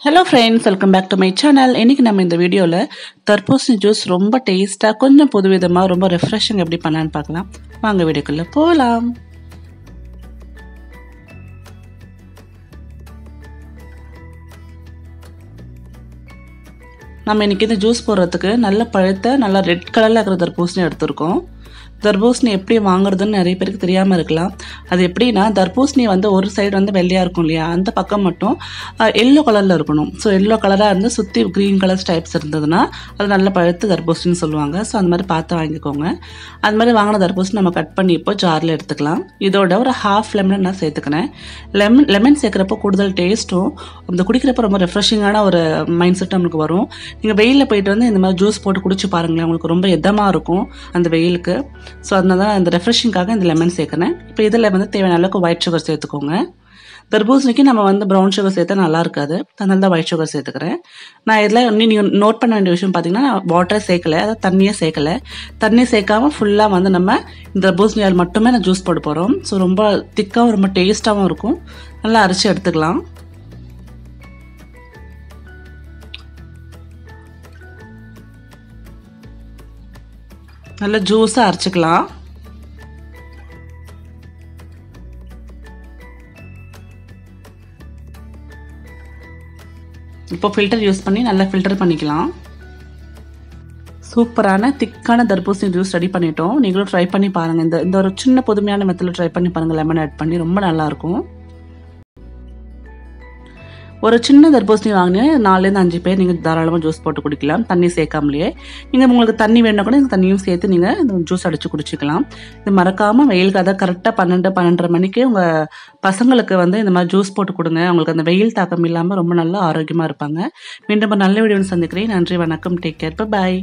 Hello friends, welcome back to my channel. இன்னைக்கு நம்ம இந்த வீடியோல தர்பூசணி ஜூஸ் ரொம்ப டேஸ்டா கொஞ்சம் புதுவிதமா ரொம்ப ரெஃப்ரெஷிங் எப்படி பண்ணலாம்னு பார்க்கலாம். வாங்க வீடியோக்குள்ள போலாம். நம்ம இன்னைக்கு இந்த ஜூஸ் போடுறதுக்கு நல்ல பழுத்த நல்ல ரெட் கலர்ல இருக்கிற தர்பூசணி எடுத்துருக்கோம். தர்பூசணி எப்படி வாங்குறதுன்னு நிறைய பேருக்கு தெரியாமல் இருக்கலாம். அது எப்படின்னா தர்பூசணி வந்து ஒரு சைடு வந்து வெள்ளையாக இருக்கும் இல்லையா, அந்த பக்கம் மட்டும் எல்லோ கலரில் இருக்கணும். ஸோ எல்லோ கலராக இருந்து சுற்றி க்ரீன் கலர் டைப்ஸ் இருந்ததுன்னா அது நல்ல பழுத்து தர்பூசணின்னு சொல்லுவாங்க. ஸோ அந்த மாதிரி பார்த்து வாங்கிக்கோங்க. அது மாதிரி வாங்கின தர்பூசணி நம்ம கட் பண்ணி இப்போ ஜாரில் எடுத்துக்கலாம். இதோட ஒரு ஹாஃப் லெமன் நான் சேர்த்துக்கிறேன். லெமன் சேர்க்குறப்போ கூடுதல் டேஸ்ட்டும் அந்த குடிக்கிறப்ப ரொம்ப ரெஃப்ரெஷிங்கான ஒரு மைண்ட் செட் நம்மளுக்கு வரும். நீங்கள் வெயிலில் போயிட்டு வந்து இந்த மாதிரி ஜூஸ் போட்டு குடிச்சு பாருங்களேன், உங்களுக்கு ரொம்ப இதமாக இருக்கும் அந்த வெயிலுக்கு. ஸோ அதனால தான் இந்த ரெஃப்ரெஷிங்காக இந்த லெமன் சேர்க்குறேன். இப்போ இதில் வந்து தேவையான அளவுக்கு ஒயிட் சுகர் சேர்த்துக்கோங்க. தர்பூசணிக்கு நம்ம வந்து ப்ரௌன் சுகர் சேர்த்தா நல்லா இருக்காது, அதனால தான் ஒயிட் சுகர் சேர்த்துக்கிறேன். நான் இதில் நீங்கள் நோட் பண்ண வேண்டிய விஷயம் பார்த்தீங்கன்னா, வாட்டரை சேர்க்கலை, அதாவது தண்ணியே சேர்க்கலை. தண்ணி சேர்க்காம ஃபுல்லாக வந்து நம்ம இந்த தர்பூசணியால் மட்டுமே நான் ஜூஸ் போட போகிறோம். ஸோ ரொம்ப திக்காகவும் ரொம்ப டேஸ்ட்டாகவும் இருக்கும். நல்லா அரைச்சி எடுத்துக்கலாம். நல்லா ஜூஸாக அரைச்சிக்கலாம். இப்போ ஃபில்டர் யூஸ் பண்ணி நல்லா ஃபில்டர் பண்ணிக்கலாம். சூப்பரான திக்கான தர்பூசணி ஜூஸ் ரெடி பண்ணிட்டோம். நீங்களும் ட்ரை பண்ணி பாருங்கள். இந்த ஒரு சின்ன புதுமையான மெத்தடில் ட்ரை பண்ணி பாருங்கள். லெமன் ஆட் பண்ணி ரொம்ப நல்லாயிருக்கும். ஒரு சின்ன தர்பூசணி வாங்கினா 4-5 பேர் நீங்கள் தாராளமாக ஜூஸ் போட்டு குடிக்கலாம், தண்ணி சேர்க்காமலேயே. நீங்கள் உங்களுக்கு தண்ணி வேணுன்னா கூட இந்த தண்ணியும் சேர்த்து நீங்கள் இந்த ஜூஸ் அடித்து குடிச்சிக்கலாம். இது மறக்காமல் வெயிலுக்கு அதை கரெக்டாக 12-12:30 மணிக்கு உங்கள் பசங்களுக்கு வந்து இந்த மாதிரி ஜூஸ் போட்டு கொடுங்க. அவங்களுக்கு அந்த வெயில் தாக்கம் இல்லாமல் ரொம்ப நல்லா ஆரோக்கியமாக இருப்பாங்க. மீண்டும் ஒரு நல்ல வீடியோன்னு சந்திக்கிறேன். நன்றி, வணக்கம், டேக் கேர், பாய்.